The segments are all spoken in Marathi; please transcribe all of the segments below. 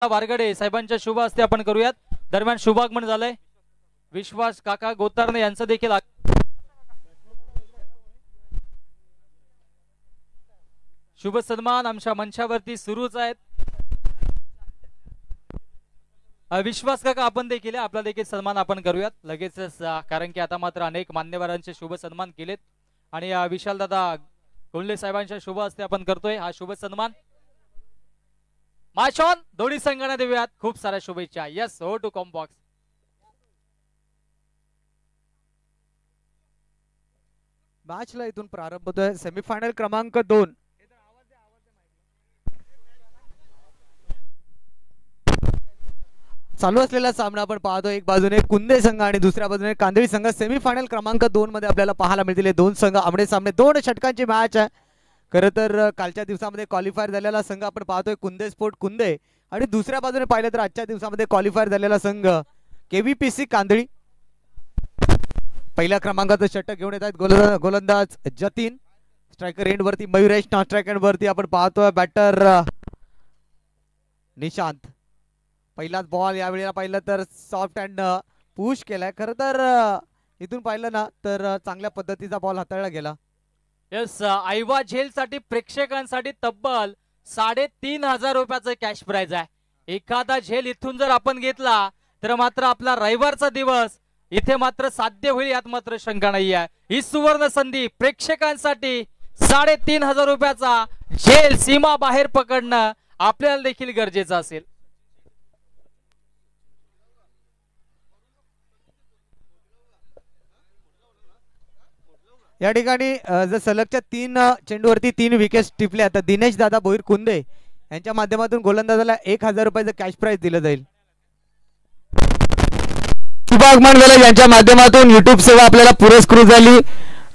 वारगडे साहेबांच्या शुभ हस्ते आपण करूयात. दरम्यान शुभागमन झालंय. विश्वास काका गोतारणे यांचं देखील शुभ सन्मान आमच्या मंचावरती सुरूच आहेत. विश्वास काका आपण देखील आपला देखील सन्मान आपण करूयात लगेचच, कारण की आता मात्र अनेक मान्यवरांचे शुभ सन्मान केलेत आणि विशाल दादा कोल्हे साहेबांच्या शुभ हस्ते आपण करतोय हा शुभ सन्मान. माशॉन दोन्ही संघांना देऊयात खूप साऱ्या शुभेच्छा. यस, हो टू कॉम्बॉक्स. मॅचला इथून प्रारंभ होतोय. सेमीफायनल क्रमांक 2. चालू असलेला सामना आपण पाहतो. एक बाजूने कुंदे संघ आणि दुसऱ्या बाजूने कांदळी संघ. सेमीफायनल क्रमांक 2 मध्ये आपल्याला पाहायला मिळतील दोन संघ आमने सामने. 2 षटकांची मॅच आहे. खरं तर कालच्या दिवसामध्ये क्वालिफायर झालेला संघ आपण पाहतोय कुंदे स्पोर्ट कुंदे, आणि दुसऱ्या बाजूने पाहिलं तर आजच्या दिवसामध्ये क्वालिफायर झालेला संघ केव्हीपीसी कांदळी. पहिल्या क्रमांकाचं षटक घेऊन येत आहेत गोलंदाज जतीन. स्ट्रायकर एंड वरती मयुरेश. नॉन स्ट्रायकर एंड वरती आपण पाहतोय बॅटर निशांत. पहिलाच बॉल यावेळेला पाहिलं तर सॉफ्ट अँड पुश केलाय. खरं तर इथून पाहिलं ना तर चांगल्या पद्धतीचा बॉल हाताळला गेला. यस, आयवा झेल साठी प्रेक्षकांसाठी तब्बल 3,500 रुपयाचं कॅश प्राइज आहे. एखादा झेल इथून जर आपण घेतला तर मात्र आपला रविवारचा दिवस इथे मात्र साध्य होईल यात मात्र शंका नाही आहे. ही सुवर्ण संधी प्रेक्षकांसाठी 3,500 रुपयाचा झेल सीमा बाहेर पकडणं आपल्याला देखील गरजेचं असेल. या ठिकाणी जर सलगच्या 3 चेंडूवरती 3 विकेट्स टिपल्या तर दिनेश दादा भोईर कुंदे यांच्या माध्यमातून गोलंदाजाला 1,000 रुपयाचं कॅश प्राइज दिलं जाईल. शुभागमन झालं यांच्या माध्यमातून युट्यूब सेवा आपल्याला पुरस्कृत झाली.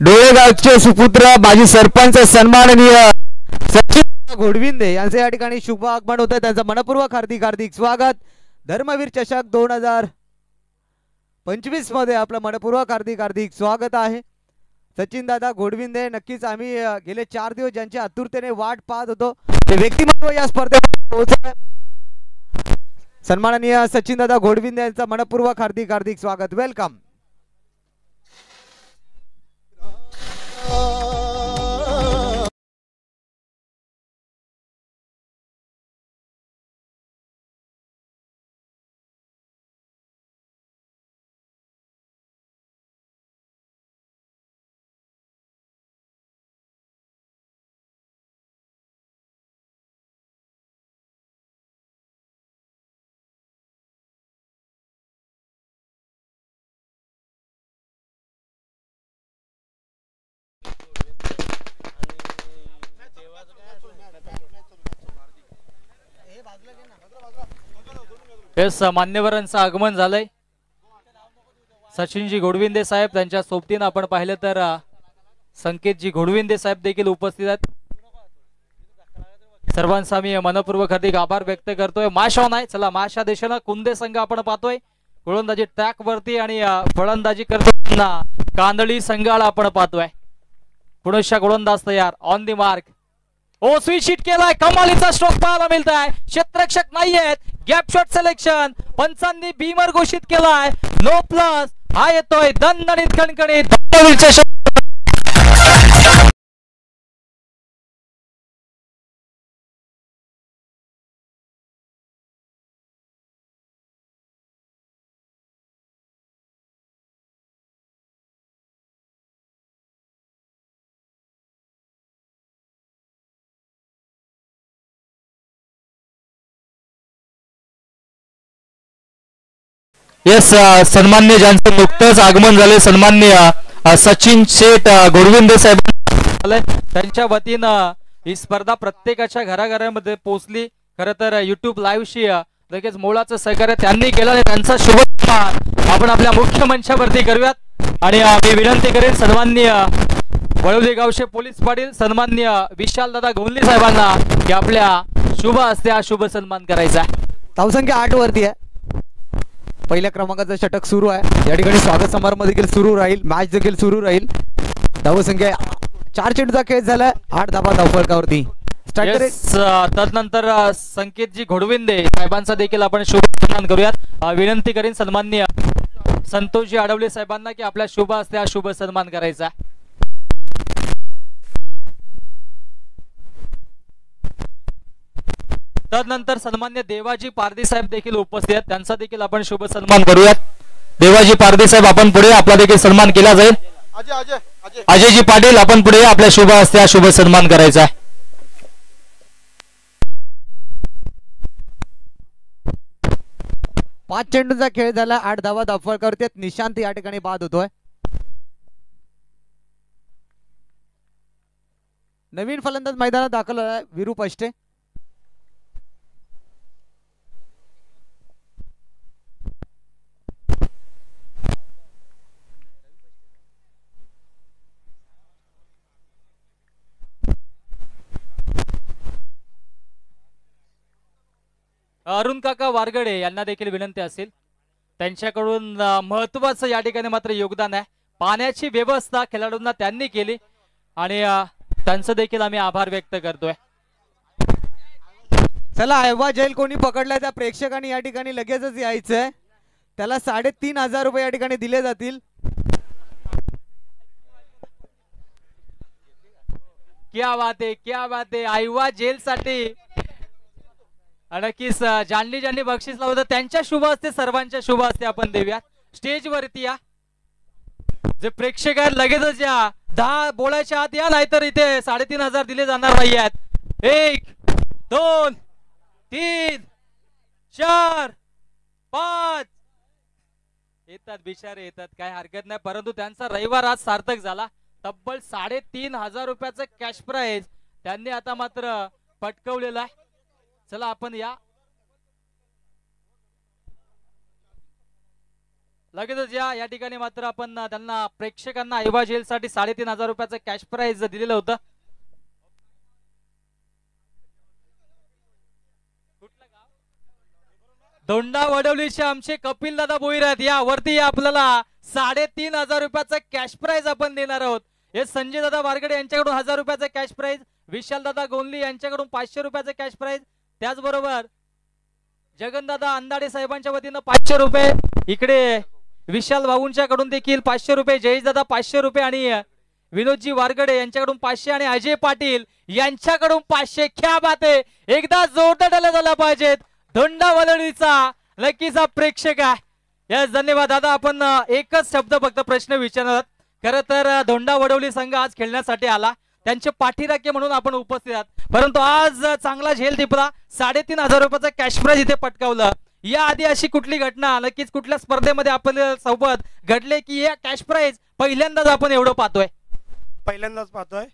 डोळेगावचे सुपुत्र माजी सरपंच सन्माननीय सचिन घोडविंदे यांचे या ठिकाणी शुभ आगमन होतं. त्यांचं मनपूर्वक हार्दिक स्वागत. धर्मवीर चषक 2025 मध्ये आपलं मनपूर्वक हार्दिक स्वागत आहे. सचिन दादा घोडविंदे, नक्कीच आम्ही गेले 4 दिवस ज्यांच्या आतुरतेने वाट पाहत होतो ते व्यक्तिमत्व या स्पर्धेत पोहोचले. सन्माननीय सचिन दादा घोडविंदे यांचं मनपूर्वक हार्दिक स्वागत. वेलकम. यस, मान्यवरांचं आगमन झालंय. सचिनजी घोडविंदे साहेब त्यांच्या सोबतीनं आपण पाहिलं तर संकेतजी घोडविंदे साहेब देखील उपस्थित आहेत. सर्वांचा मी मनपूर्वक हार्दिक आभार व्यक्त करतोय. माशॉन आहे. चला, माशा दिशेनं कुंदे संघ आपण पाहतोय गोलंदाजी ट्रॅक वरती आणि फलंदाजी करताना कांदळी संघाला आपण पाहतोय. पुनश्च गोलंदाज तयार ऑन दी मार्क. ओ स्वीच हिट केलाय. कमालीचा स्ट्रोक पाहायला मिळतोय. क्षेत्ररक्षक नाहीयेत. गॅप शॉट सिलेक्शन पंचांनी बीमर घोषित केलाय. नो प्लस हा येतोय दणदणीत खणखणीत. यस, सन्मान्य ज्यांचं नुकतंच आगमन झाले सन्मान्य सचिन शेठ घोडविंदे साहेब त्यांच्या वतीनं ही स्पर्धा प्रत्येकाच्या घराघरामध्ये पोहोचली. खरं तर युट्यूब लाईव्हशी लगेच मोलाचं सहकार्य त्यांनी केलं. त्यांचा शुभ आपण आपल्या मुख्य मंचावरती करूयात. आणि मी विनंती करेन सन्माननीय वळवली गावचे पोलीस पाटील सन्माननीय विशाल दादा गोंधले साहेबांना की आपल्या शुभ हस्ते हा शुभ सन्मान करायचा आहे. धावसंख्या 8 वरती आहे. पहिल्या क्रमांकाचं षटक सुरू आहे. या ठिकाणी स्वागत समारंभ देखील सुरू राहील. मॅच देखील सुरू राहील. धावसंख्या 4 चेंडूचा खेळ झाला. 8 धावा धावफलकावरती. स्ट्रायकर Yes, तदनंतर संकेतजी घोडविंदे साहेबांचा देखील आपण शुभ सन्मान करूयात. विनंती करीन सन्माननीय संतोषजी आडवले साहेबांना की आपल्या शुभ हस्ते हा शुभ सन्मान करायचा. तदनंतर सन्मान्य देवाजी पारदी साहेब देखील उपस्थित आहेत, त्यांचा देखील आपण शुभ सन्मान करूयात. देवाजी पारदी साहेब आपण पुढे, आपला देखील सन्मान केला जाईल. अजयजी पाटील आपण पुढे, आपल्या शुभ हस्ते हा शुभ सन्मान करायचा आहे. पाच चेंडूंचा खेळ झाला, 8 धावा धावफळ करतात. निशांत या ठिकाणी बाद होतोय. नवीन फलंदाज मैदानात दाखल झाला विरू पष्टे. अरुण काका वारगडे यांना देखील विनंती असेल, त्यांच्याकडून महत्वाचं या ठिकाणी मात्र योगदान आहे. पाण्याची व्यवस्था खेळाडूंना त्यांनी केली आणि त्यांचं देखील आम्ही आभार व्यक्त करतोय. चला अहवा जेल कोणी पकडलाय त्या प्रेक्षकांनी या ठिकाणी लगेचच यायचंय. त्याला 3,500 रुपये या ठिकाणी दिले जातील. क्या बात आहे, क्या बात आहे. अहवा जेल साठी नक्कीच ज्यांनी बक्षीस लावलं त्यांच्या शुभ हस्ते, सर्वांच्या शुभ हस्ते आपण देऊया. स्टेज वरती या, जे प्रेक्षक आहेत लगेचच या. 10 बोलायच्या आत या, नाहीतर इथे 3,500 दिले जाणार नाही आहेत. 1 2 3 4 5 येतात बिचारे येतात, काय हरकत नाही. परंतु त्यांचा रविवार आज सार्थक झाला. तब्बल 3,500 रुपयाचं कॅश प्राइज त्यांनी आता मात्र पटकवलेलं आहे. चला आपण या, लगेचच या ठिकाणी मात्र आपण त्यांना प्रेक्षकांना अहवा जेल साठी 3,500 रुपयाचं कॅश प्राइज दिलेलं होतं. दोंडा वडवलीचे आमचे कपिल दादा बोईर आहेत, या वरती या. आपल्याला 3,500 रुपयाचं कॅश प्राइज आपण देणार आहोत. हे संजय दादा वारगडे यांच्याकडून 1,000 रुपयाचं कॅश प्राइज, विशाल दादा गोंदली यांच्याकडून 500 रुपयाचं कॅश प्राइज, त्याचबरोबर जगनदादा अंदाडे साहेबांच्या वतीनं 500 रुपये, इकडे विशाल भाऊंच्या कडून देखील 500 रुपये, जयेश दादा 500 रुपये आणि विनोदजी वारगडे यांच्याकडून 500 आणि अजय पाटील यांच्याकडून 500. क्या बात आहे, एकदा जोरदार टाळ्या झाल्या पाहिजेत. धोंडा वलळीचा नक्कीच हा प्रेक्षक आहे. यस, धन्यवाद दादा. आपण एकच शब्द फक्त प्रश्न विचारणार. खरं तर धोंडा वडवली संघ आज खेळण्यासाठी आला, त्यांचे पाठीराखे म्हणून आपण उपस्थित आहात. परंतु आज चांगला झेल टिपला, 3,500 रुपयाचं कॅश प्राइज इथे पटकावलं. या आधी अशी कुठली घटना नक्कीच कुठल्या स्पर्धेमध्ये आपल्या सोबत घडले की या कॅश प्राइज पहिल्यांदाच आपण एवढं पाहतोय? पहिल्यांदाच पाहतोय,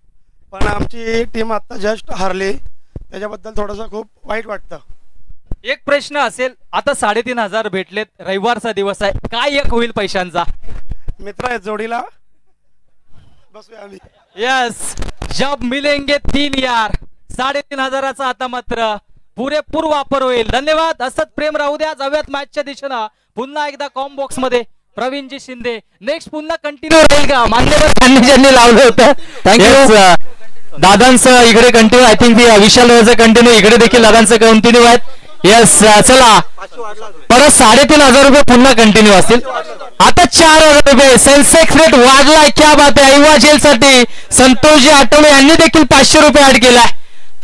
पण आमची टीम आता जस्ट हारली, त्याच्याबद्दल थोडंसं खूप वाईट वाटतं. एक प्रश्न असेल, आता 3,500 भेटलेत, रविवारचा दिवस आहे, काय एक होईल पैशांचा? मित्र आहेत जोडीला, बसूया आम्ही. यस, जब मिलेंगे 3 यार, 3,500चा आता मात्र पुरेपूर वापर होईल. धन्यवाद, असंच प्रेम राहू द्या. जाऊयात मॅचच्या दिशेनं. पुन्हा एकदा कॉम बॉक्स मध्ये प्रवीणजी शिंदे. नेक्स्ट पुन्हा कंटिन्यू राहील का? मान्यवर ज्यांनी लावलं होतं, थँक्यू. दादांचं इकडे continue, I think Vishal continue, इकडे देखील दादांचं कंटिन्यू आहेत. येस, चला परत 3,500 रुपये पुन्हा कंटिन्यू असतील. आता 4,000 रुपये सेन्सेक्स रेट वाढलाय. क्या बात आहे. अहवा जेल साठी संतोषजी आठवले यांनी देखील 500 रुपये ऍड केलाय.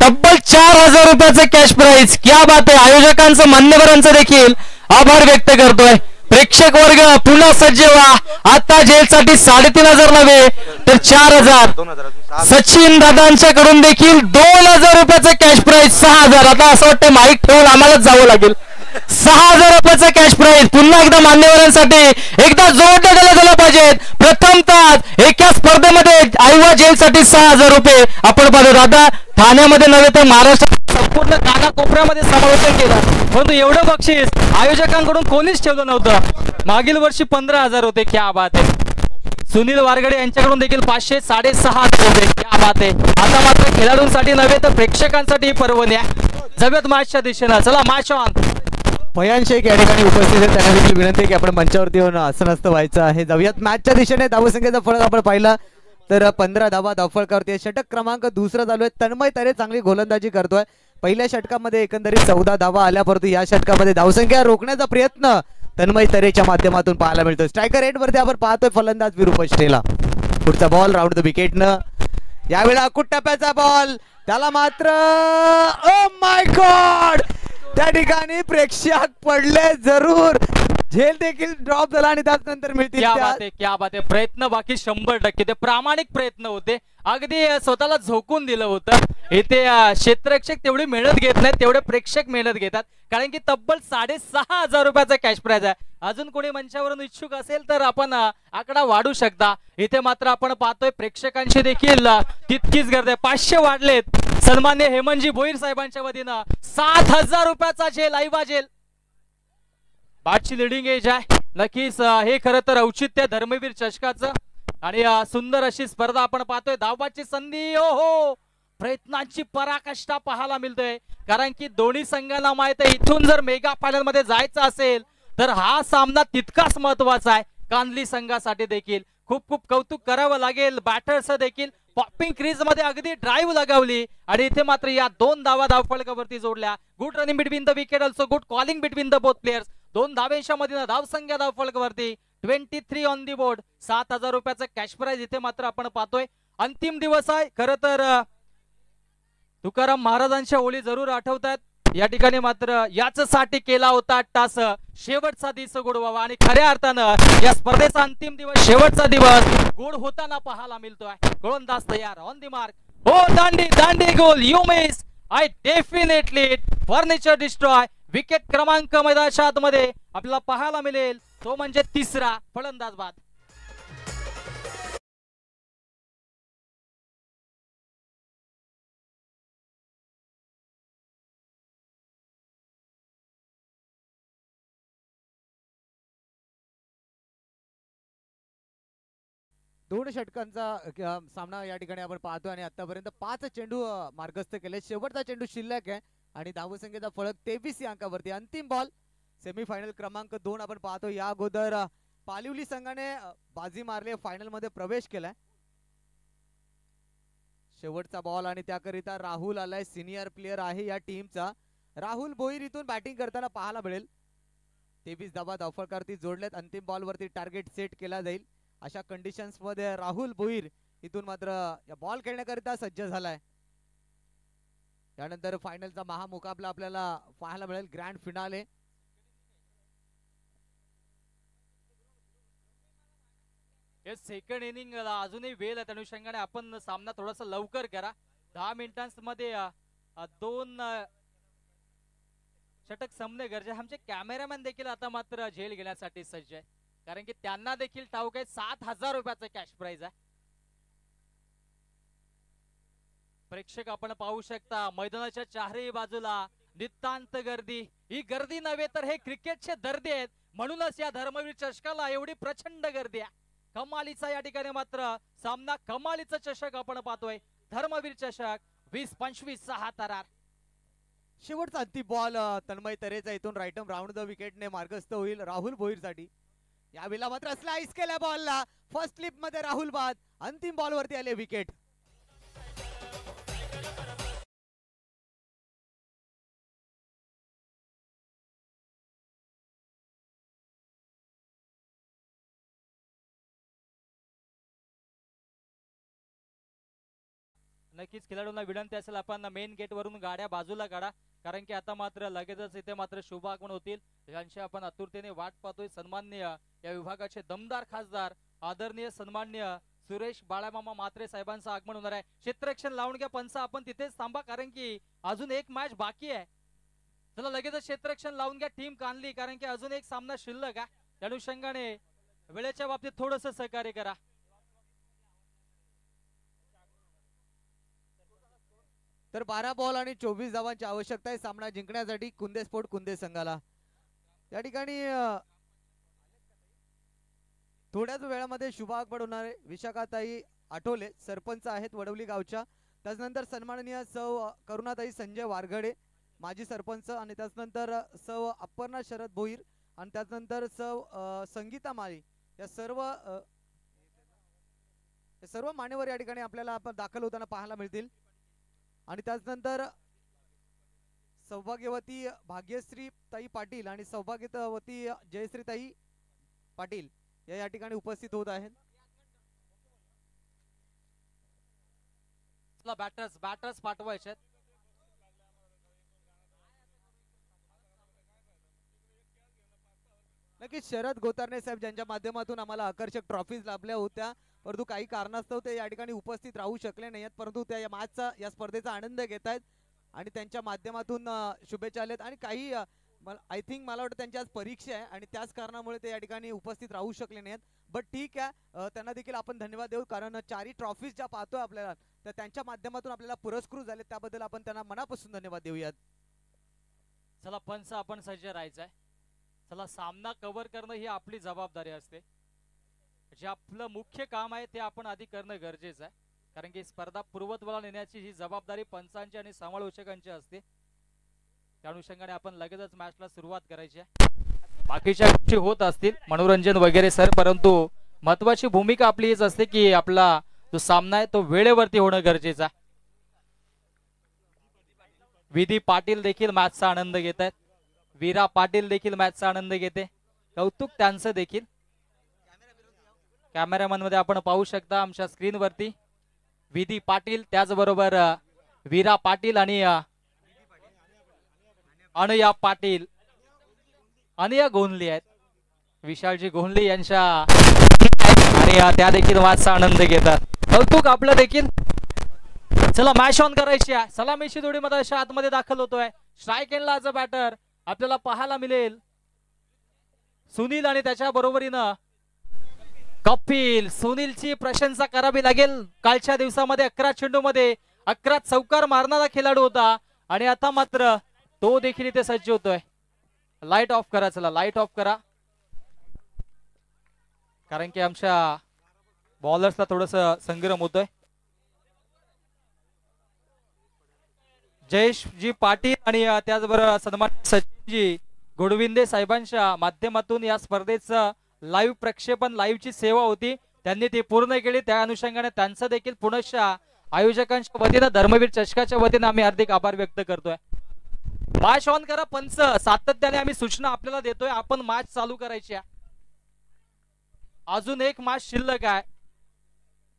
तब्बल 4,000 रुपयाचं कॅश प्राइज. क्या बात आहे. आयोजकांचं, मान्यवरांचं देखील आभार व्यक्त करतोय. प्रेक्षक वर्ग पुन्हा सज्ज व्हा. आता जेलसाठी 3,500 नव्हे तर 4,000. सचिन दादांच्याकडून देखील 2,000 रुपयाचं कॅश प्राइज. 6,000. आता असं वाटतं माईक ठेवून आम्हालाच जावं लागेल. 6,000 रुपयाचं कॅश प्राइज. पुन्हा एकदा मान्यवरांसाठी एकदा जोरदार टाळ्या झाल्या पाहिजेत. प्रथमतः एका स्पर्धेमध्ये अहवा जेलसाठी 6,000 रुपये आपण पाहतो. दादा ठाण्यामध्ये नव्हे तर महाराष्ट्रात संपूर्ण कानाकोपऱ्यामध्ये समावेश केला, परंतु एवढं बक्षीस आयोजकांकडून कोणीच ठेवलं नव्हतं. मागील वर्षी 15,000 होते. क्या बात आहे. सुनील वारगडे यांच्याकडून देखील 500, 6,500 होते. क्या बात आहे. आता मात्र खेळाडूंसाठी नव्हे तर प्रेक्षकांसाठी पर्वणी आहे. जव्यात मॅचच्या दिशेनं. चला मॅच ऑन. पयान शेख या ठिकाणी उपस्थित आहेत, त्यांना देखील विनंती आहे की आपण मंचावरती येऊन आसनस्थ व्हायचं आहे. जाऊयात मॅचच्या दिशेने. धावसंख्येचा फरक आपण पाहिला तर 15 धावा धावफलकावरती. षटक क्रमांक दुसरा चालू आहे. तन्मय तरे चांगली गोलंदाजी करतोय. पहिल्या षटकामध्ये एकंदरीत 14 धावा आल्या, परंतु या षटकामध्ये धावसंख्या रोखण्याचा प्रयत्न तन्मय तरेच्या माध्यमातून पाहायला मिळतोय. स्ट्रायकर रेट वरती आपण पाहतोय फलंदाज विरूप श्रेला. पुढचा बॉल राऊंड द विकेटनं. यावेळेला कुट्टप्याचा बॉल, त्याला मात्र ओ माय गॉड, त्या ठिकाणी प्रेक्षक पडले जरूर. झेल देखील ड्रॉप झाला आणि त्यानंतर मिळतील. क्या बात आहे. प्रयत्न बाकी 100% ते प्रामाणिक प्रयत्न होते. अगदी स्वतःला झोकून दिलं होतं. इथे क्षेत्ररक्षक तेवढी मेहनत घेत नाहीत, तेवढे प्रेक्षक मेहनत घेतात. कारण की तब्बल 6,500 रुपयाचा कॅश प्राइज आहे. अजून कोणी मंचावरून इच्छुक असेल तर आपण आकडा वाढू शकता. इथे मात्र आपण पाहतोय प्रेक्षकांची देखील तितकीच गर्दी आहे. 500 वाढलेत. सन्मान्य हेमंतजी भोईर साहेबांच्या वतीनं 7,000 रुपयाचा झेल, आईवा झेल. बादची लिडिंग एज आहे. नक्कीच हे खरं तर औचित्य धर्मवीर चषकाचं आणि सुंदर अशी स्पर्धा आपण पाहतोय. धावबाची संधी, ओहो, प्रयत्नांची पराकाष्ठा पाहायला मिळतोय. कारण की दोन्ही संघांना माहित आहे इथून जर मेगा फायनल मध्ये जायचं असेल तर हा सामना तितकाच महत्वाचा आहे. कांदली संघासाठी देखील खूप खूप कौतुक करावं लागेल. बॅटर्स देखील पॉपिंग क्रीज मध्ये अगदी ड्राईव्ह लगावली आणि इथे मात्र या 2 धावा धावफलकावरती जोडल्या. Good running between the wicket, also good calling between the both players. 2 धावेच्या मधील धावसंख्या धावफलकावरती 23 ऑन दी बोर्ड. 7,000 रुपयाचा कॅश प्राइज इथे मात्र आपण पाहतोय. अंतिम दिवस आहे. खरं तर तुकाराम महाराजांच्या ओळी जरूर आठवतात. या ठिकाणी मात्र याचसाठी केला होता टास, शेवटचा दिवस गोड व्हावा. आणि खऱ्या अर्थानं या स्पर्धेचा अंतिम दिवस, शेवटचा दिवस गोड होताना पाहायला मिळतोय. गोलंदाज तयार, ऑन दी मार्क. हो, दांडी दांडी गोल, you miss, I definitely furniture destroy. Wicket क्रमांक मैदानाच्या आतमध्ये आपल्याला पाहायला मिळेल तो म्हणजे 3रा फलंदाज बाद. दोन षटकांचा सामना या ठिकाणी आपण पाहतोय आणि आतापर्यंत 5 चेंडू मार्गस्थ केले. शेवटचा चेंडू शिल्लक आहे आणि धावसंख्येचा फलक 23 अंकावरती. अंतिम बॉल सेमीफायनल क्रमांक 2 आपण पाहतो. या अगोदर पालिवली संघाने बाजी मारली, फायनल मध्ये प्रवेश केलाय. शेवटचा बॉल आणि त्याकरिता राहुल आलाय, सिनियर प्लेयर आहे या टीमचा. राहुल भोईर इथून बॅटिंग करताना पाहायला मिळेल. 23 धावा धावफलकावरती जोडल्यात. अंतिम बॉल वरती टार्गेट सेट केला जाईल अशा कंडिशन्स मध्ये राहुल भोईर इथून मात्र या बॉल खेळण्याकरिता सज्ज झालाय. त्यानंतर फायनलचा महामुकाबला आपल्याला पाहायला मिळेल, ग्रँड फिनाले. सेकंड इनिंग अजूनही वेळ आहे, त्या अनुषंगाने आपण सामना थोडासा लवकर करा. 10 मिनिटांमध्ये 2 षटक संपणे गरजेचे. आमचे कॅमेरामॅन देखील आता मात्र झेल घेण्यासाठी सज्ज आहे, कारण की त्यांना देखील ठाऊक आहे 7,000 रुपयाचा कॅश प्राइज आहे. प्रेक्षक आपण पाहू शकता मैदानाच्या चारही बाजूला नितांत गर्दी. ही गर्दी नव्हे तर हे क्रिकेटचे दर्दी आहेत, म्हणूनच या धर्मवीर चषकाला एवढी प्रचंड गर्दी आहे. कमालीचा या ठिकाणी मात्र सामना, कमालीचा चषक आपण पाहतोय. धर्मवीर चषक 20-25 6 थरार. शेवटचा अंतिम बॉल तन्मय तरेचा इथून राईटम राऊंड द विकेटने मार्गस्थ होईल राहुल भोईर साठी. यावेळेला मात्र स्लाइस केल्या बॉलला, फर्स्ट स्लिप मध्ये राहुल बाद. अंतिम बॉल वरती आले विकेट. नक्कीच खेळाडूंना विनंती असेल आपण मेन गेट वरून गाड्या बाजूला काढा, कारण की आता मात्र लगेचच इथे मात्र शुभ आगमन होतील, यांची आपण आतुरतेने वाट पाहतोय. सन्माननीय या विभागाचे दमदार खासदार आदरणीय सन्माननीय सुरेश बाळामामा म्हात्रे साहेबांचं आगमन होणार आहे. क्षेत्ररक्षण लावून घ्या पंच, आपण तिथेच थांबा, कारण की अजून एक मॅच बाकी आहे. चला लगेचच क्षेत्ररक्षण लावून घ्या टीम कानली, कारण की अजून एक सामना शिल्लक आहे. त्या अनुषंगाने वेळेच्या बाबतीत थोडंसं सहकार्य करा. तर 12 बॉल आणि 24 धावांची आवश्यकता आहे सामना जिंकण्यासाठी कुंदे स्पोर्ट कुंदे संघाला. या ठिकाणी थोड्याच वेळामध्ये शुभ आगमन होणार आहे. विशाखाताई आठवले सरपंच आहेत वडवली गावच्या. त्यानंतर सन्माननीय सौ करुणाताई संजय वारगडे माजी सरपंच, आणि त्यानंतर सौ अपर्णा शरद भोईर, आणि त्यानंतर सौ संगीता माळी. या सर्व हे सर्व मान्यवर या ठिकाणी आपल्याला आपण दाखल होताना पाहायला मिळतील. आणि त्याचनंतर सौभाग्यवती भाग्यश्री ताई पाटील आणि सौभाग्यवती जयश्री ताई पाटील या ठिकाणी उपस्थित होत आहेत. बॅटर्स पाठवायचे. नक्कीच शरद गोतारणे साहेब ज्यांच्या माध्यमातून आम्हाला आकर्षक ट्रॉफीज लाभल्या होत्या, परंतु काही कारणास्तव ते या ठिकाणी उपस्थित राहू शकले नाहीत, परंतु त्या या मॅचचा या स्पर्धेचा आनंद घेत आहेत आणि त्यांच्या माध्यमातून शुभेच्छा आल्यात. आणि काही आय थिंक मला वाटतं त्यांची आज परीक्षा आहे आणि त्याच कारणामुळे ते या ठिकाणी उपस्थित राहू शकले नाहीत. बट ठीक आहे, त्यांना देखील आपण धन्यवाद देऊ, कारण 4 ट्रॉफीज ज्या पाहतोय आपल्याला तर त्यांच्या माध्यमातून आपल्याला पुरस्कृत झाले, त्याबद्दल आपण त्यांना मनापासून धन्यवाद देऊयात. चला पंच आपण सज्ज राहायचंय. चला सामना कव्हर करणं ही आपली जबाबदारी असते. जे आपलं मुख्य काम आहे ते आपण आधी करणं गरजेचं आहे, कारण की स्पर्धा पूर्वत्वाला नेण्याची ही जबाबदारी पंचांची आणि समालोचकांची असते. त्या अनुषंगाने आपण लगेचच मॅचला सुरुवात करायची आहे. बाकीच्या गोष्टी होत असतील मनोरंजन वगैरे सर, परंतु महत्वाची भूमिका आपली हीच असते की आपला जो सामना आहे तो वेळेवरती होणं गरजेचं आहे. विधी पाटील देखील मॅचचा आनंद घेत आहेत. वीरा पाटील देखील मॅचचा आनंद घेते. कौतुक त्यांचं देखील. कॅमेरामॅन मध्ये आपण पाहू शकता आमच्या स्क्रीनवरती विधी पाटील, त्याचबरोबर वीरा पाटील आणि अनया पाटील, अनया गोंधली आहेत. विशालजी गोंधली यांच्या आणि त्या देखील मॅचचा आनंद घेतात. कौतुक आपलं देखील. चला मॅच ऑन करायची आहे. सलामीची जोडीमध्ये अशा आतमध्ये दाखल होतोय. स्ट्राईक एंडला आज बॅटर आपल्याला पाहायला मिळेल सुनील आणि त्याच्या बरोबरीनं कपिल. सुनीलची प्रशंसा करावी लागेल. कालच्या दिवसामध्ये 11 चेंडूमध्ये 11 चौकार मारणारा खेळाडू होता आणि आता मात्र तो देखील इथे सज्ज होतोय. लाईट ऑफ करा. चला लाईट ऑफ करा, कारण की आमच्या बॉलर्सला थोडस संग्राम होतोय. जयेशजी पाटील आणि त्याचबरोबर सन्मान सचिनजी गोडविंदे साहेबांच्या माध्यमातून या स्पर्धेचं लाईव्ह प्रक्षेपण, लाईव्हची सेवा होती, त्यांनी ती पूर्ण केली. त्या अनुषंगाने त्यांचं देखील पुनश्च आयोजकांच्या वतीनं, धर्मवीर चषकाच्या वतीनं आम्ही हार्दिक आभार व्यक्त करतोय. मॅच ऑन करा पंच. सातत्याने आम्ही सूचना आपल्याला देतोय, आपण मॅच चालू करायची आहे. अजून एक मॅच शिल्लक आहे.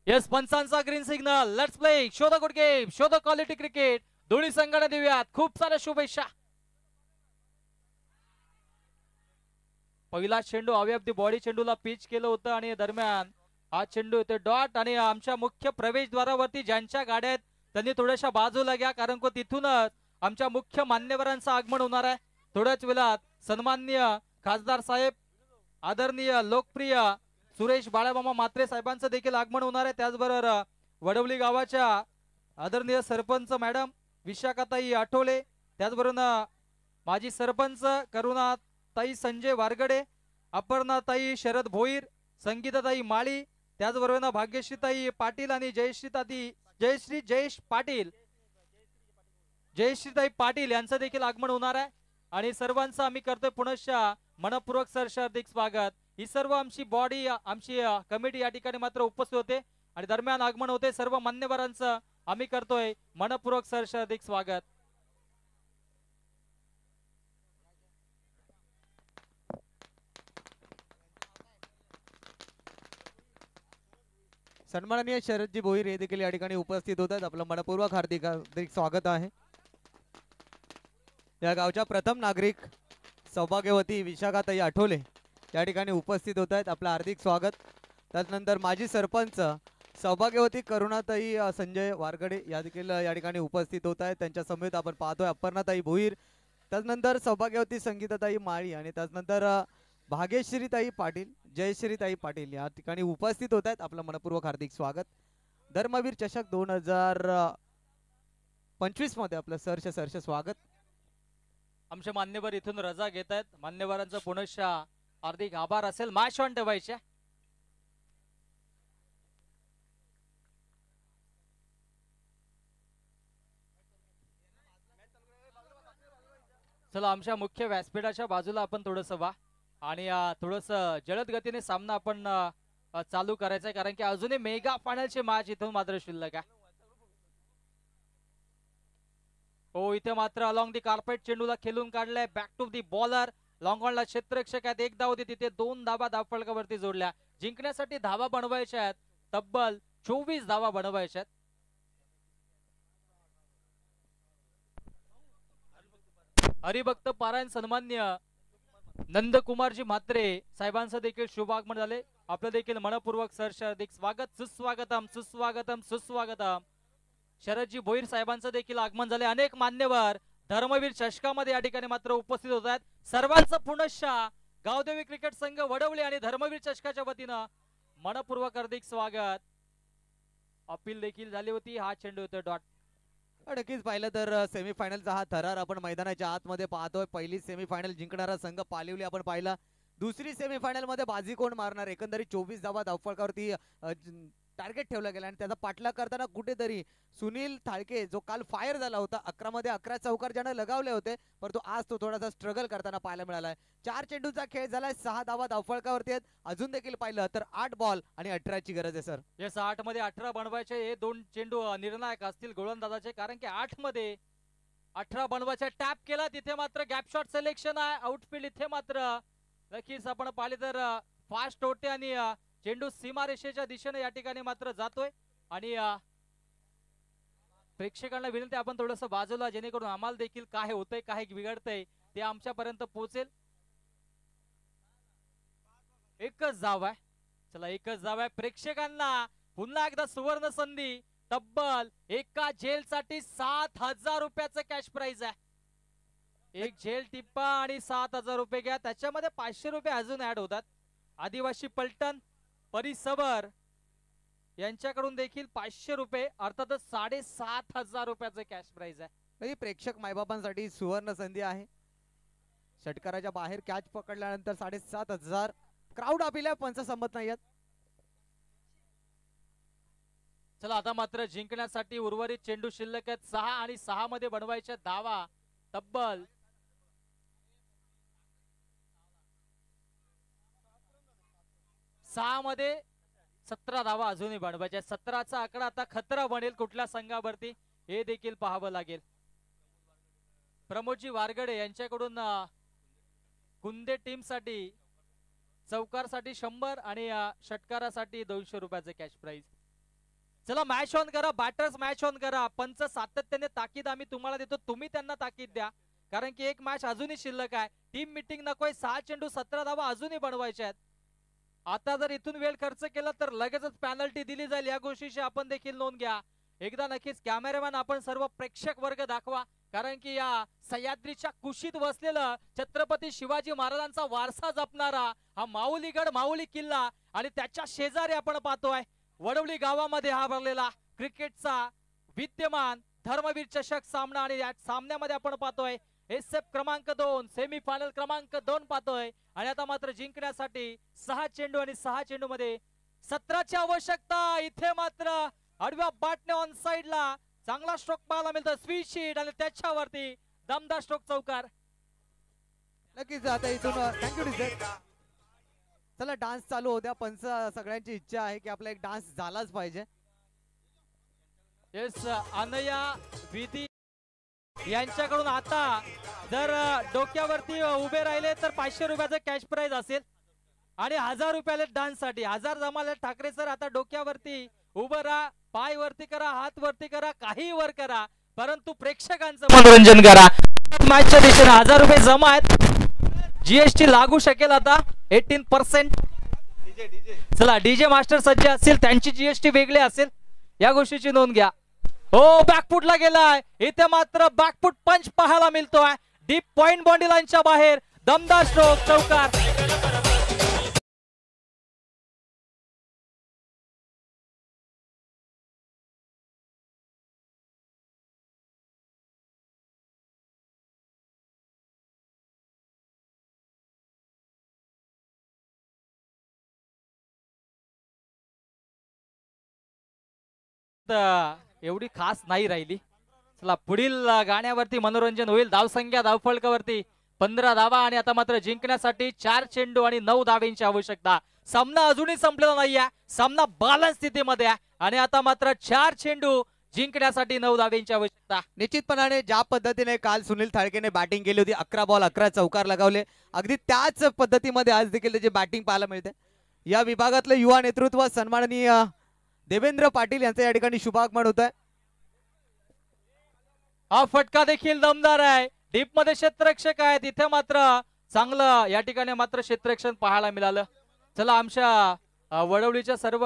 येस, पंचांचा green signal. Let's play. Show the good game, show the quality cricket. दोन्ही संघांना देऊयात खूप साऱ्या शुभेच्छा. पहिला चेंडू अवयव दी बॉडी चेंडूला पिच केलं होतं आणि दरम्यान हा चेंडू येते डॉट. आणि आमच्या मुख्य प्रवेशद्वारावरती ज्यांच्या गाड्या आहेत त्यांनी थोड्याशा बाजूला घ्या, कारण को तिथूनच आमच्या मुख्य मान्यवरांचं आगमन होणार आहे. थोड्याच वेळात सन्माननीय खासदार साहेब, आदरणीय लोकप्रिय सुरेश बाळामामा म्हात्रे साहेबांचं देखील आगमन होणार आहे. त्याचबरोबर वडवली गावाच्या आदरणीय सरपंच मॅडम विशाखाताई आठवले, त्याचबरोबर माजी सरपंच करुणाताई संजय वारगडे, अपर्णाताई शरद भोईर, संगीताताई माळी, त्याचबरोबर भाग्यश्रीताई पाटील आणि जयश्रीताई पाटील यांचं देखील आगमन होणार आहे. आणि सर्वांचं आम्ही करतोय पुनश्च मनपूर्वक सहर्ष हार्दिक स्वागत. ही सर्व आमची बॉडी, आमची कमिटी या ठिकाणी मात्र उपस्थित होते आणि दरम्यान आगमन होते. सर्व मान्यवरांचं आम्ही करतोय मनपूर्वक सहर्ष हार्दिक स्वागत. सन्माननीय शरदजी भोईर हे देखील या ठिकाणी उपस्थित होतात. आपलं मनपूर्वक हार्दिक हार्दिक स्वागत आहे. या गावच्या प्रथम नागरिक सौभाग्यवती विशाखाताई आठवले या ठिकाणी उपस्थित होत आहेत. आपलं हार्दिक स्वागत. त्यानंतर माजी सरपंच सौभाग्यवती करुणाताई संजय वारगडे या देखील या ठिकाणी उपस्थित होत आहेत. त्यांच्या समेत आपण पाहतोय अपर्णाताई भोईर, त्यानंतर सौभाग्यवती संगीताताई माळी आणि त्यानंतर भाग्यश्रीताई पाटील, जयश्रीताई पाटील या ठिकाणी उपस्थित होत आहेत. आपलं मनपूर्वक हार्दिक स्वागत. धर्मवीर चषक 2025 मध्ये आपलं सहर्ष स्वागत. आमचे मान्यवर इथून रजा घेत आहेत. मान्यवरांचं पुनश्च हार्दिक आभार असेल. मॅच ऑन ठेवायचे. चला आमच्या मुख्य व्यासपीठाच्या बाजूला आपण थोडंसं वा आणि थोडंसं जलद गतीने सामना आपण चालू करायचंय, कारण की अजूनही मेगा फायनलची मॅच इथून मात्र शिल्लक आहे. हो, इथे मात्र अलॉंग दी कार्पेट चेंडूला खेळून काढलाय. Back to the bowler. Long ऑनला क्षेत्ररक्षक आहेत. एक धाव होती तिथे 2 धावा धावफलकावरती जोडल्या. जिंकण्यासाठी धावा बनवायच्या आहेत, तब्बल 24 धावा बनवायच्या आहेत. हरिभक्त पारायण सन्मान्य नंदकुमारजी म्हात्रे साहेबांचं देखील शुभ आगमन झाले. आपलं देखील मनपूर्वक सहर्ष हार्दिक स्वागत. सुस्वागतम सुस्वागतम सुस्वागतम. शरदजी भोईर साहेबांचं देखील आगमन झाले. अनेक मान्यवर धर्मवीर चषकामध्ये या ठिकाणी मात्र उपस्थित होत आहेत. सर्वांचं पुनश्चा गावदेवी क्रिकेट संघ वडवली आणि धर्मवीर चषकाच्या वतीनं मनपूर्वक हार्दिक स्वागत. अपील देखील झाली होती. हा चेंडू होतो डॉट. नक्कीच पाहिलं तर सेमीफायनलचा हा थरार आपण मैदानाच्या आतमध्ये पाहतोय. पहिली सेमीफायनल जिंकणारा संघ पालिवली आपण पाहिला. दुसरी सेमीफायनल मध्ये बाजी कोण मारणार, एकंदरीत 24 धावा धावफलकावरती टार्गेट ठेवला गेला आणि त्याचा पाठलाग करताना कुठेतरी सुनील थाळके जो काल फायर झाला होता, 11 मध्ये 11 चौकार ज्यानं लगावले होते, परंतु आज तो थोडासा स्ट्रगल करताना पाहायला मिळालाय. 4 चेंडूचा खेळ झालाय, 6 धावा धावफलकावरती आहेत. अजून देखील पाहिलं तर 8 बॉल आणि 18 ची गरज आहे सर. येस, 8 मध्ये 18 बनवायचे. हे 2 चेंडू निर्णायक असतील गोलंदाजाचे, कारण की 8 मध्ये 18 बनवायचा. टॅप केला तिथे मात्र गॅप शॉट सिलेक्शन आहे. आउटफील्ड इथे मात्र नक्कीच आपण पाहिले तर फास्ट होते आणि चेंडू सीमारेषेच्या दिशेने या ठिकाणी मात्र जातोय. आणि प्रेक्षकांना विनंती, आपण थोडंसं बाजूला, जेणेकरून आम्हाला देखील काय होतंय काय बिघडतंय ते आमच्यापर्यंत पोहोचेल. एकच धाव आहे. चला, एकच धाव आहे. प्रेक्षकांना पुन्हा एकदा सुवर्ण संधी. तब्बल एका झेलसाठी 7,000 रुपयाचं कॅश प्राइज आहे. एक झेल टिप्पा आणि 7,000 रुपये घ्या. त्याच्यामध्ये 500 रुपये अजून ऍड होतात. आदिवासी पलटण परिसबर यांच्याकडून देखील 500 रुपये, अर्थातच 7,500 रुपयाचं कॅश प्राइज आहे. प्रेक्षक मायबापांसाठी सुवर्ण संधी आहे. षटकाराच्या बाहेर कॅच पकडल्यानंतर 7,500 क्राऊड आपल्या पंच संमत नाही आहेत. चला, आता मात्र जिंकण्यासाठी उर्वरित चेंडू शिल्लक आहेत. 6 आणि 6 मध्ये बनवायच्या धावा तब्बल 6 मध्ये 17 धावा अजूनही बनवायच्या. 17चा आकडा आता खतरा बनेल कुठल्या संघावरती हे देखील पाहावं लागेल. प्रमोदजी वारगडे यांच्याकडून कुंदे टीम साठी चौकारसाठी 100 आणि षटकारासाठी 200 रुपयाचे कॅश प्राइज. चला, मॅच ऑन करा, बॅटर्स मॅच ऑन करा. पंच सातत्याने ताकीद आम्ही तुम्हाला देतो, तुम्ही त्यांना ताकीद द्या, कारण की एक मॅच अजूनही शिल्लक आहे. टीम मीटिंग नकोय. 6 चेंडू 17 धावा अजूनही बनवायच्या आहेत. आता जर इथून वेळ खर्च केला तर लगेचच पेनल्टी दिली जाईल. या गोष्टीची आपण देखील नोंद घ्या. एकदा नक्कीच कॅमेरामॅन आपण सर्व प्रेक्षक वर्ग दाखवा, कारण की या सह्याद्रीच्या कुशीत वसलेलं छत्रपती शिवाजी महाराजांचा वारसा जपणारा हा माऊलीगड, माऊली किल्ला आणि त्याच्या शेजारी आपण पाहतोय वडवली गावामध्ये हा भरलेला क्रिकेटचा विद्यमान धर्मवीर चषक सामना. आणि या सामन्यामध्ये आपण पाहतोय एसएफ क्रमांक 2 सेमीफायनल क्रमांक 2 पाहतोय. आणि आता मात्र जिंकण्यासाठी 6 चेंडू आणि 6 चेंडू मध्ये 17ची आवश्यकता. इथे मात्र आडव्या बॅटने ऑन साइडला चांगला स्ट्रोक पाहायला मिळतो. स्वीट शीट आणि त्याच्यावरती दमदार स्ट्रोक चौकार. नक्कीच आता इथून थँक्यू डिझेल. चला, डान्स चालू होत्या. पंच सगळ्यांची इच्छा आहे की आपला एक डान्स झालाच पाहिजे. येस, अनया विधी यांच्याकडून आता जर डोक्यावरती उभे राहिले तर 500 रुपयाचं कॅश प्राइज असेल आणि 1000 रुपयाला डान्स साठी 1000 जमाले. ठाकरे सर, आता डोक्यावरती उभं राहा, पाय वरती करा, हात वरती करा, काही वर करा, परंतु प्रेक्षकांचं मनोरंजन करा. मॅचच्या दिशेने 1000 रुपये जमा आहेत. जीएसटी लागू शकेल आता 18%. चला, डीजे मास्टर सज्ज असतील, त्यांची जीएसटी वेगळी असेल, या गोष्टीची नोंद घ्या. हो, बॅकफुटला गेलाय. इथे मात्र बॅकफुट पंच पाहायला मिळतोय. डीप पॉइंट बाउंड्री लाईनच्या बाहेर दमदार स्ट्रोक चौकार. एवढी खास नाही राहिली. चला, पुढील गाण्यावरती मनोरंजन होईल. धावसंख्या धावफलकावरती 15 धावा आणि आता मात्र जिंकण्यासाठी 4 चेंडू आणि 9 धावेंची आवश्यकता. सामना अजूनही संपलेला नाहीये, सामना बॅलन्स स्थितीमध्ये आहे आणि आता मात्र 4 चेंडू जिंकण्यासाठी 9 धावेंची आवश्यकता. निश्चितपणाने ज्या पद्धतीने काल सुनील थाळकेने बॅटिंग केली होती, 11 बॉल 11 चौकार लगावले, अगदी त्याच पद्धतीमध्ये आज देखील त्याची बॅटिंग पाहायला मिळते. या विभागातले युवा नेतृत्व सन्माननीय देवेंद्र पाटील यांचं या ठिकाणी शुभागमन होत आहे. हा फटका देखील दमदार आहे, डीप मध्ये क्षेत्ररक्षक आहे, तिथे मात्र चांगलं या ठिकाणी मात्र क्षेत्ररक्षण पाहायला मिळालं. चला आमच्या वडवलीच्या सर्व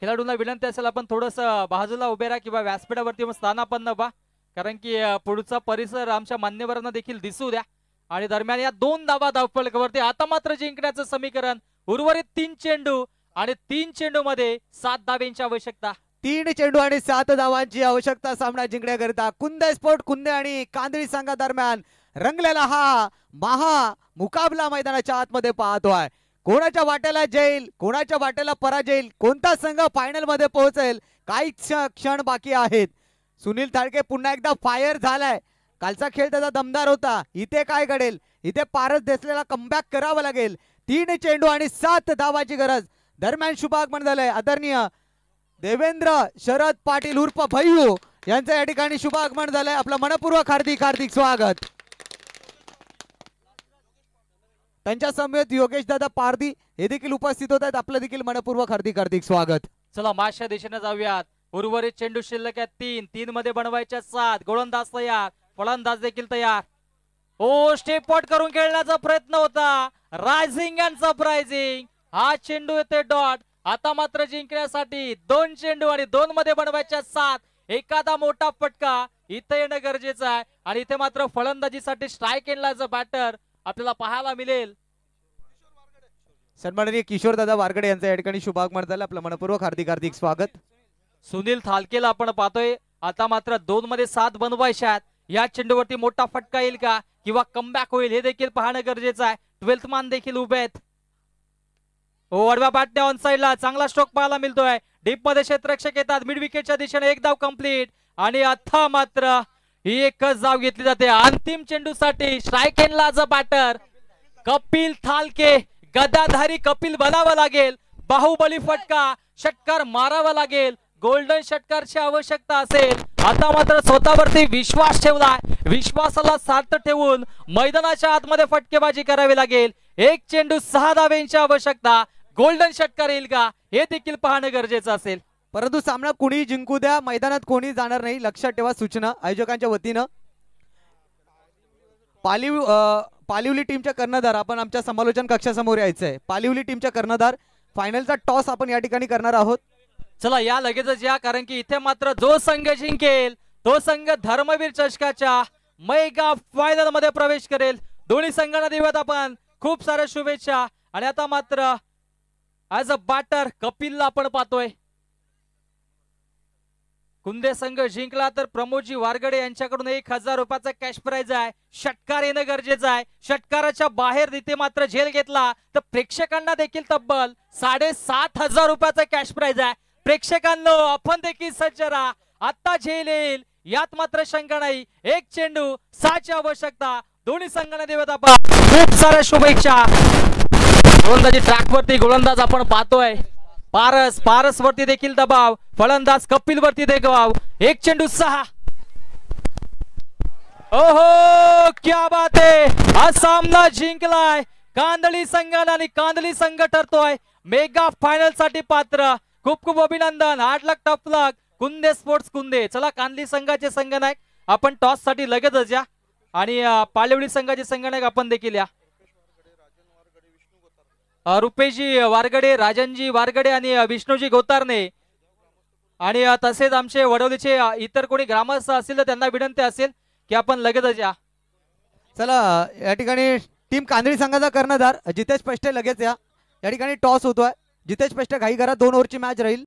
खेळाडूंना विनंती असेल आपण थोडस बाजूला उभे राहा किंवा व्यासपीठावरती स्थानापन्न व्हा, कारण की पुढचा परिसर आमच्या मान्यवरांना देखील दिसू द्या. आणि दरम्यान या 2 धावा धावफलकावरती आता मात्र जिंकण्याचं समीकरण उर्वरित 3 चेंडू आणि 3 चेंडू मध्ये 7 धावेंची आवश्यकता. 3 चेंडू आणि 7 धावांची आवश्यकता सामना जिंकण्याकरिता. कुंदे स्पोर्ट कुंदे आणि कांदळी संघादरम्यान रंगलेला हा महा मुकाबला मैदानाच्या आतमध्ये पाहतोय. कोणाच्या वाट्याला जैल, कोणाच्या वाट्याला पराजय, कोणता संघ फायनल मध्ये पोहोचेल, काही क्षण बाकी आहेत. सुनील थाळके पुन्हा एकदा फायर झालाय. कालचा खेळ त्याचा दमदार होता, इथे काय घडेल, इथे पारस देसलेला कमबॅक करावा लागेल. 3 चेंडू आणि 7 धावाची गरज. दरम्यान शुभागमन झालंय आदरणीय देवेंद्र शरद पाटील उर्फ भैयू यांचं या ठिकाणी शुभागमन झालंय. आपलं मनपूर्वक हार्दिक हार्दिक स्वागत. त्यांच्या समेत योगेश दादा पारधी हे देखील उपस्थित होत आहेत. आपलं देखील मनपूर्वक हार्दिक हार्दिक स्वागत. चला माशा दिशेने जाऊयात. उर्वरित चेंडू शिल्लक आहेत 3 मध्ये बनवायच्या 7. गोलंदाज तयार, फलंदाज देखील तयार. ओ स्टेप आउट करून खेळण्याचा प्रयत्न होता, रायझिंग अँड सरप्राइझिंग. हा चेंडू येते डॉट. आता मात्र जिंकण्यासाठी 2 चेंडू आणि 2 मध्ये बनवायच्या 7. एखादा मोठा फटका इथे येणं गरजेचं आहे आणि इथे मात्र फलंदाजीसाठी स्ट्राईक एंडला बॅटर आपल्याला पाहायला मिळेल. सन्माननीय किशोर दादा वारगडे यांचं या ठिकाणी शुभागमन झालं. आपलं मनपूर्वक हार्दिक हार्दिक स्वागत. सुनील थालकेला आपण पाहतोय, आता मात्र 2 मध्ये 7 बनवायच्या आहेत. या चेंडूवरती मोठा फटका येईल का किंवा कमबॅक होईल हे देखील पाहणं गरजेचं आहे. 12th मान देखील उभे आहेत. वडवा बॅटने ऑन साइडला चांगला स्ट्रोक पाहायला मिळतोय. डीप मध्ये क्षेत्ररक्षक येतात, मिड विकेटच्या दिशेने एक धाव कंप्लीट आणि आता मात्र ही एकच धाव घेतली जाते. अंतिम चेंडूसाठी स्ट्राईक एंडला बॅटर कपिल थालके. गदाधारी कपिल बनावं लागेल, बाहुबली फटका षटकार मारावा लागेल, गोल्डन षटकारची आवश्यकता असेल. आता मात्र स्वतःवरती विश्वास ठेवलाय, विश्वासाला सार्थ ठेवून मैदानाच्या आतमध्ये फटकेबाजी करावी लागेल. 1 चेंडू 6 धावेंची आवश्यकता. गोल्डन षटकार येईल का हे देखील पाहणं गरजेचं असेल. परंतु सामना कोणी जिंकू द्या, मैदानात कोणी जाणार नाही, लक्षात ठेवा. सूचना आयोजकांच्या वतीनं. पालिवली टीमच्या कर्णधार आपण आमच्या समालोचन कक्षासमोर यायचंय. पालिवली टीमच्या कर्णधार फायनलचा टॉस आपण या ठिकाणी करणार आहोत. चला या लगेचच या, कारण की इथे मात्र जो संघ जिंकेल तो संघ धर्मवीर चषकाच्या मेगा फायनल मध्ये प्रवेश करेल. दोन्ही संघांना देऊयात आपण खूप साऱ्या शुभेच्छा. आणि आता मात्र ऍज अ बॅटर कपिलला आपण पाहतोय. कुंदे संघ जिंकला तर प्रमोदजी वारगडे यांच्याकडून 1000 रुपयाचा कॅश प्राइज आहे. षटकार येणं गरजेचं आहे. षटकाराच्या बाहेर इथे मात्र झेल घेतला तर प्रेक्षकांना देखील तब्बल 7500 रुपयाचा कॅश प्राइज आहे. प्रेक्षकांनो आपण देखील सज्ज राहा, आता झेल येईल यात मात्र शंका नाही. 1 चेंडू 6 ची आवश्यकता. दोन्ही संघांना देऊयात आपण खूप साऱ्या शुभेच्छा. गोलंदाजी ट्रॅक वरती गोलंदाज आपण पाहतोय. पारस वरती देखील दबाव, फलंदाज कपिल वरती दबाव. 1 चेंडू 6. ओहो क्या बात आहे, हा सामना जिंकलाय कांदळी संघाने आणि कांदळी संघ ठरतोय मेगा फायनल साठी पात्र. खूप खूप अभिनंदन. हार्ड लक, टफ लक. कुंदे स्पोर्ट्स कुंदे. चला कांदळी संघाचे संघनायक आपण टॉस साठी लगेचच या आणि पालिवली संघाचे संघनायक आपण देखील या. रुपेशजी वारगडे, राजनजी वारगडे आणि विष्णूजी गोतारणे आणि तसेच आमचे वडवलीचे इतर कोणी ग्रामस्थ असतील तर त्यांना विनंती असेल की आपण लगेचच या. चला या ठिकाणी टीम कांदळी संघाचा कर्णधार जितेश पष्टे लगेच या. या ठिकाणी टॉस होतोय. जितेश पष्टे घाई करा, 2 ओव्हरची मॅच राहील.